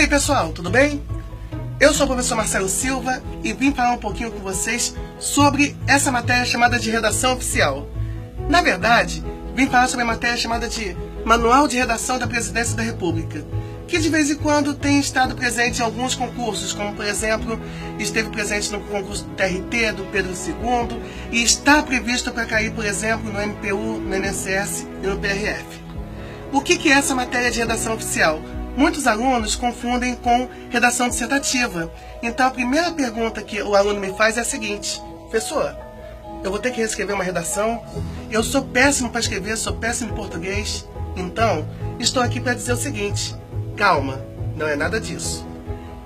aí pessoal, tudo bem? Eu sou o professor Marcelo Silva e vim falar um pouquinho com vocês sobre essa matéria chamada de redação oficial. Na verdade, vim falar sobre a matéria chamada de Manual de Redação da Presidência da República, que de vez em quando tem estado presente em alguns concursos, como por exemplo, esteve presente no concurso do TRT, do Pedro II, e está previsto para cair, por exemplo, no MPU, no INSS e no PRF. O que é essa matéria de redação oficial? Muitos alunos confundem com redação dissertativa. Então a primeira pergunta que o aluno me faz é a seguinte: professor, eu vou ter que reescrever uma redação? Eu sou péssimo para escrever, sou péssimo em português. Então, estou aqui para dizer o seguinte: calma, não é nada disso.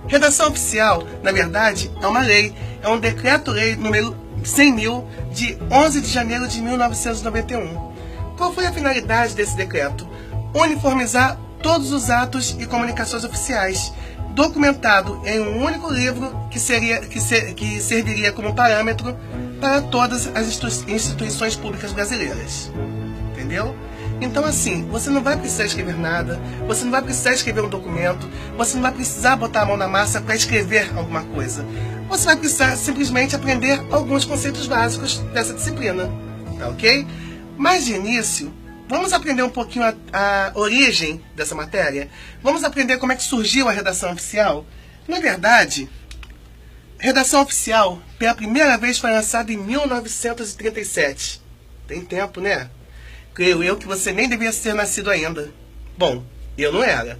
Redação oficial, na verdade, é uma lei, é um decreto-lei número 100.000 de 11 de janeiro de 1991. Qual foi a finalidade desse decreto? Uniformizar todos os atos e comunicações oficiais, documentado em um único livro que serviria como parâmetro para todas as instituições públicas brasileiras. Entendeu? Então assim, você não vai precisar escrever nada, você não vai precisar escrever um documento, você não vai precisar botar a mão na massa para escrever alguma coisa. Você vai precisar simplesmente aprender alguns conceitos básicos dessa disciplina, tá ok? Mas de início, vamos aprender um pouquinho a origem dessa matéria? Vamos aprender como é que surgiu a redação oficial? Na verdade, redação oficial, pela primeira vez, foi lançada em 1937. Tem tempo, né? Creio eu que você nem devia ser nascido ainda. Bom, eu não era.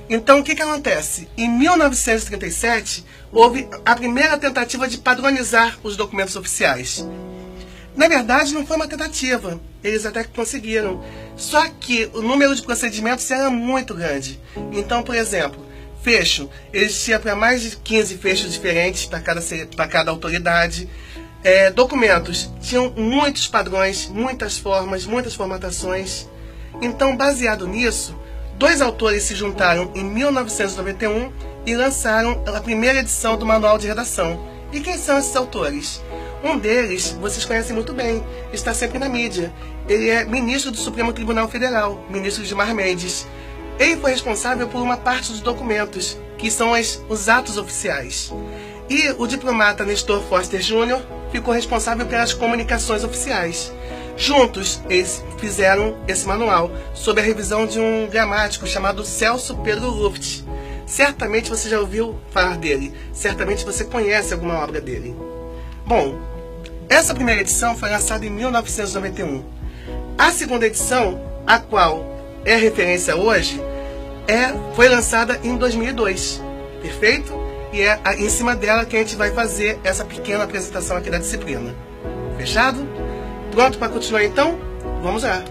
Então, o que acontece? Em 1937, houve a primeira tentativa de padronizar os documentos oficiais. Na verdade, não foi uma tentativa. Eles até que conseguiram. Só que o número de procedimentos era muito grande. Então, por exemplo, fecho. Existia para mais de 15 fechos diferentes para cada autoridade. Documentos tinham muitos padrões, muitas formas, muitas formatações. Então, baseado nisso, dois autores se juntaram em 1991 e lançaram a primeira edição do Manual de Redação. E quem são esses autores? Um deles, vocês conhecem muito bem, está sempre na mídia. Ele é ministro do Supremo Tribunal Federal, ministro Gilmar Mendes. Ele foi responsável por uma parte dos documentos, que são os atos oficiais. E o diplomata Nestor Foster Jr. ficou responsável pelas comunicações oficiais. Juntos, eles fizeram esse manual, sob a revisão de um gramático chamado Celso Pedro Luft. Certamente você já ouviu falar dele, certamente você conhece alguma obra dele. Bom, essa primeira edição foi lançada em 1991. A segunda edição, a qual é referência hoje, foi lançada em 2002. Perfeito? E é em cima dela que a gente vai fazer essa pequena apresentação aqui da disciplina. Fechado? Pronto para continuar então? Vamos lá.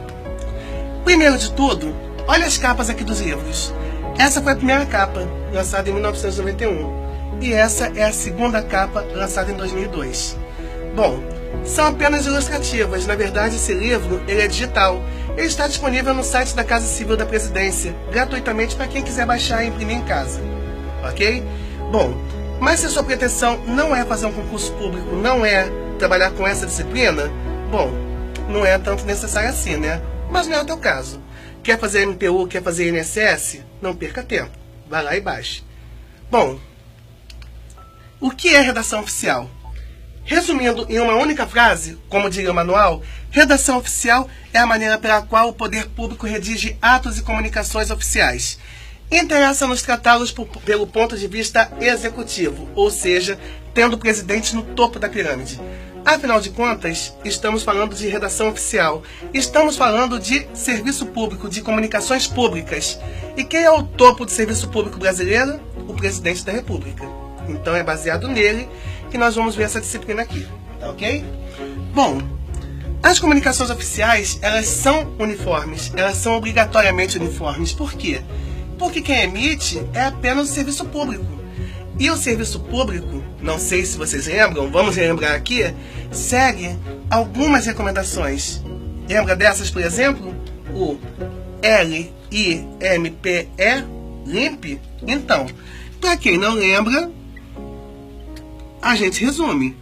Primeiro de tudo, olha as capas aqui dos livros. Essa foi a primeira capa, lançada em 1991. E essa é a segunda capa, lançada em 2002. Bom, são apenas ilustrativas. Na verdade, esse livro ele é digital. Ele está disponível no site da Casa Civil da Presidência, gratuitamente para quem quiser baixar e imprimir em casa. Ok? Bom, mas se a sua pretensão não é fazer um concurso público, não é trabalhar com essa disciplina, bom, não é tanto necessário assim, né? Mas não é o teu caso. Quer fazer MPU, quer fazer INSS? Não perca tempo. Vai lá e baixe. Bom, o que é redação oficial? Resumindo em uma única frase, como diria o manual, redação oficial é a maneira pela qual o poder público redige atos e comunicações oficiais. Interessa-nos tratá-los pelo ponto de vista executivo, ou seja, tendo o presidente no topo da pirâmide. Afinal de contas, estamos falando de redação oficial, estamos falando de serviço público, de comunicações públicas. E quem é o topo do serviço público brasileiro? O presidente da República. Então é baseado nele que nós vamos ver essa disciplina aqui, tá ok? Bom, as comunicações oficiais, elas são uniformes, elas são obrigatoriamente uniformes. Por quê? Porque quem emite é apenas o serviço público. E o serviço público, não sei se vocês lembram, vamos relembrar aqui, segue algumas recomendações. Lembra dessas, por exemplo? O LIMPE, LIMP? Então, para quem não lembra, a gente resume.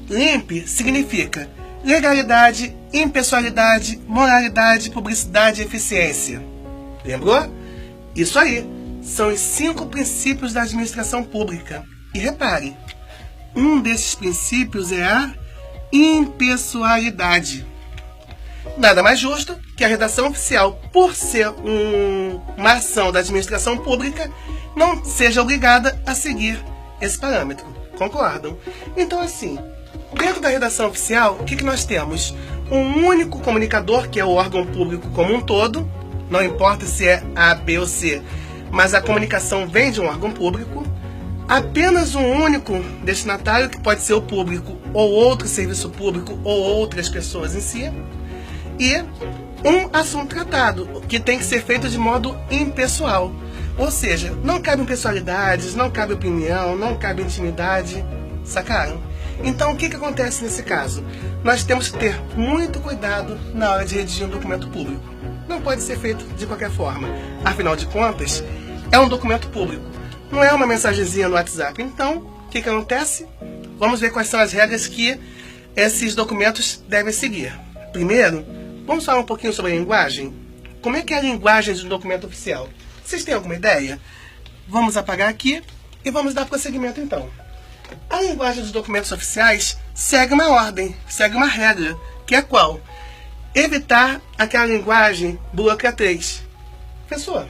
LIMP significa legalidade, impessoalidade, moralidade, publicidade e eficiência. Lembrou? Isso aí. são os 5 princípios da administração pública. E repare, um desses princípios é a impessoalidade. Nada mais justo que a redação oficial, por ser uma ação da administração pública, não seja obrigada a seguir esse parâmetro. Concordam? Então, assim, dentro da redação oficial, o que nós temos? Um único comunicador, que é o órgão público como um todo, não importa se é A, B ou C, mas a comunicação vem de um órgão público. Apenas um único destinatário, que pode ser o público ou outro serviço público ou outras pessoas em si. E um assunto tratado, que tem que ser feito de modo impessoal. Ou seja, não cabe impessoalidades, não cabe opinião, não cabe intimidade. Sacaram? Então, o que acontece nesse caso? Nós temos que ter muito cuidado na hora de redigir um documento público. Não pode ser feito de qualquer forma. Afinal de contas, é um documento público. Não é uma mensagenzinha no WhatsApp. Então, o que acontece? Vamos ver quais são as regras que esses documentos devem seguir. Primeiro, vamos falar um pouquinho sobre a linguagem. Como é que é a linguagem de um documento oficial? Vocês têm alguma ideia? Vamos apagar aqui e vamos dar prosseguimento então. A linguagem dos documentos oficiais segue uma ordem, segue uma regra, que é qual? Evitar aquela linguagem burocratês. Professor,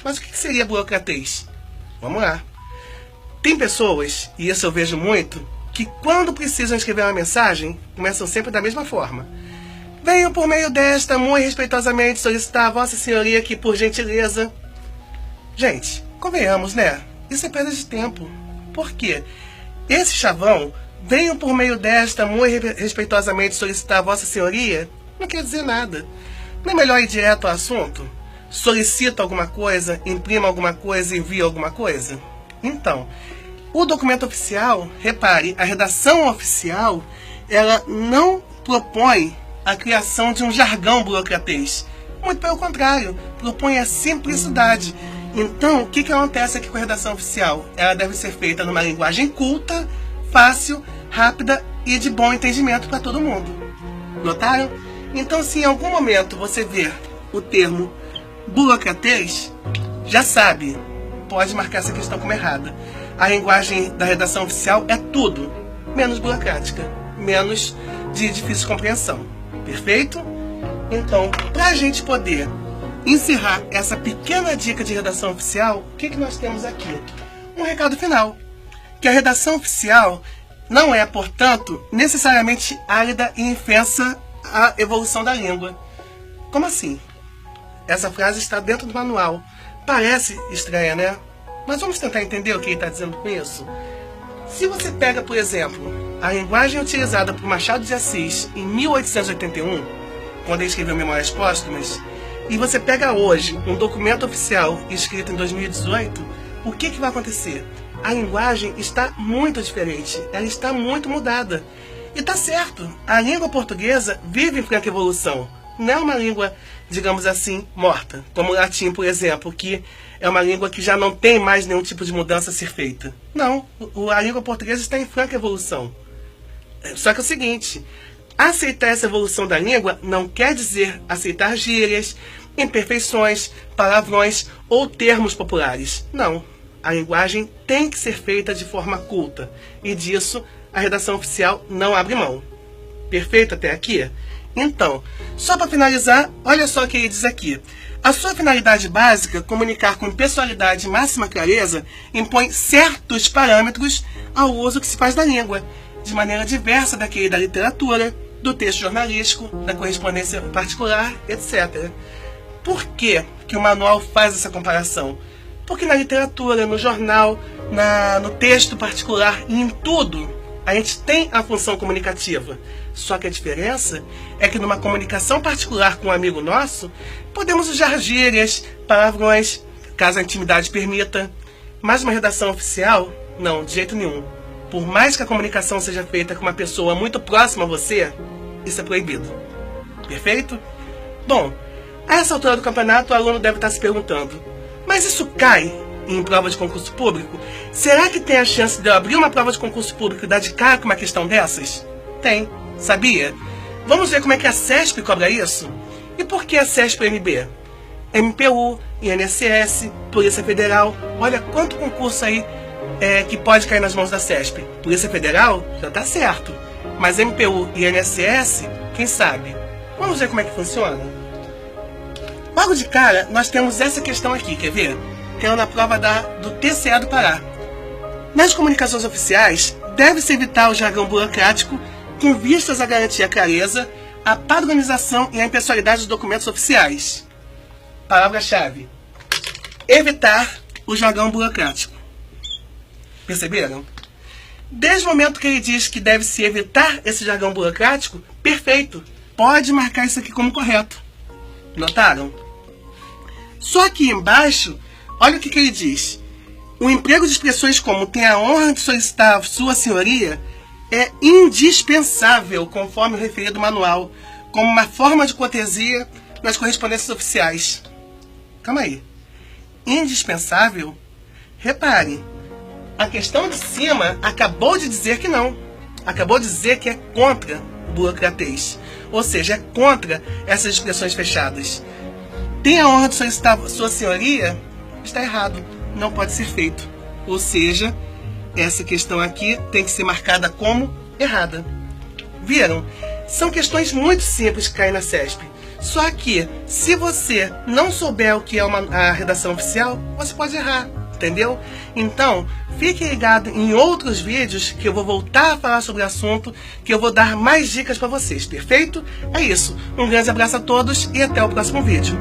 mas o que seria burocratês? Vamos lá. Tem pessoas, e isso eu vejo muito, que quando precisam escrever uma mensagem, começam sempre da mesma forma. Venho por meio desta, muito respeitosamente, solicitar a Vossa Senhoria que, por gentileza... Gente, convenhamos, né? Isso é perda de tempo. Por quê? Esse chavão, venho por meio desta, muito respeitosamente, solicitar a Vossa Senhoria, não quer dizer nada. Não é melhor ir direto ao assunto? Solicita alguma coisa, imprima alguma coisa, envia alguma coisa? Então, o documento oficial, repare, a redação oficial, ela não propõe a criação de um jargão burocratês. Muito pelo contrário, propõe a simplicidade. Então, o que acontece aqui com a redação oficial? Ela deve ser feita numa linguagem culta, fácil, rápida e de bom entendimento para todo mundo. Notaram? Então, se em algum momento você ver o termo burocratês, já sabe, pode marcar essa questão como errada. A linguagem da redação oficial é tudo menos burocrática, menos de difícil compreensão. Perfeito? Então, para a gente poder encerrar essa pequena dica de redação oficial, o que nós temos aqui? Um recado final, que a redação oficial não é, portanto, necessariamente árida e infensa à evolução da língua. Como assim? Essa frase está dentro do manual. Parece estranha, né? Mas vamos tentar entender o que ele está dizendo com isso. Se você pega, por exemplo, a linguagem utilizada por Machado de Assis em 1881, quando ele escreveu Memórias Póstumas, e você pega hoje um documento oficial escrito em 2018, o que vai acontecer? A linguagem está muito diferente, ela está muito mudada. E tá certo, a língua portuguesa vive em franca evolução. Não é uma língua, digamos assim, morta, como o latim, por exemplo, que é uma língua que já não tem mais nenhum tipo de mudança a ser feita. Não, a língua portuguesa está em franca evolução. Só que é o seguinte, aceitar essa evolução da língua não quer dizer aceitar gírias, imperfeições, palavrões ou termos populares. Não, a linguagem tem que ser feita de forma culta, e disso a redação oficial não abre mão. Perfeito até aqui? Então, só para finalizar, olha só o que ele diz aqui. A sua finalidade básica, comunicar com impessoalidade e máxima clareza, impõe certos parâmetros ao uso que se faz da língua, de maneira diversa daquele da literatura, do texto jornalístico, da correspondência particular, etc. Por que o manual faz essa comparação? Porque na literatura, no jornal, no texto particular e em tudo, a gente tem a função comunicativa. Só que a diferença é que numa comunicação particular com um amigo nosso, podemos usar gírias, palavrões, caso a intimidade permita. Mas uma redação oficial, não, de jeito nenhum. Por mais que a comunicação seja feita com uma pessoa muito próxima a você, isso é proibido. Perfeito? Bom, a essa altura do campeonato, o aluno deve estar se perguntando, mas isso cai em prova de concurso público? Será que tem a chance de eu abrir uma prova de concurso público e dar de cara com uma questão dessas? Tem, sabia? Vamos ver como é que a CESP cobra isso? E por que a CESP-MB? MPU, INSS, Polícia Federal. Olha quanto concurso aí que pode cair nas mãos da CESP. Polícia Federal já tá certo, mas MPU e INSS, quem sabe? Vamos ver como é que funciona? Logo de cara, nós temos essa questão aqui, quer ver? Caiu na prova do TCE do Pará. Nas comunicações oficiais, deve-se evitar o jargão burocrático com vistas a garantir a clareza, a padronização e a impessoalidade dos documentos oficiais. Palavra-chave: evitar o jargão burocrático. Perceberam? Desde o momento que ele diz que deve-se evitar esse jargão burocrático, perfeito. Pode marcar isso aqui como correto. Notaram? Só aqui embaixo, olha o que ele diz. O emprego de expressões como "tem a honra de solicitar sua senhoria" é indispensável, conforme o referido manual, como uma forma de cortesia nas correspondências oficiais. Calma aí. Indispensável? Repare, a questão de cima acabou de dizer que não. Acabou de dizer que é contra o burocratês. Ou seja, é contra essas expressões fechadas. Tem a honra de solicitar sua senhoria? Está errado. Não pode ser feito. Ou seja, essa questão aqui tem que ser marcada como errada. Viram? São questões muito simples que caem na CESP. Só que, se você não souber o que é a redação oficial, você pode errar, entendeu? Então, fique ligado em outros vídeos que eu vou voltar a falar sobre o assunto, que eu vou dar mais dicas para vocês, perfeito? É isso. Um grande abraço a todos e até o próximo vídeo.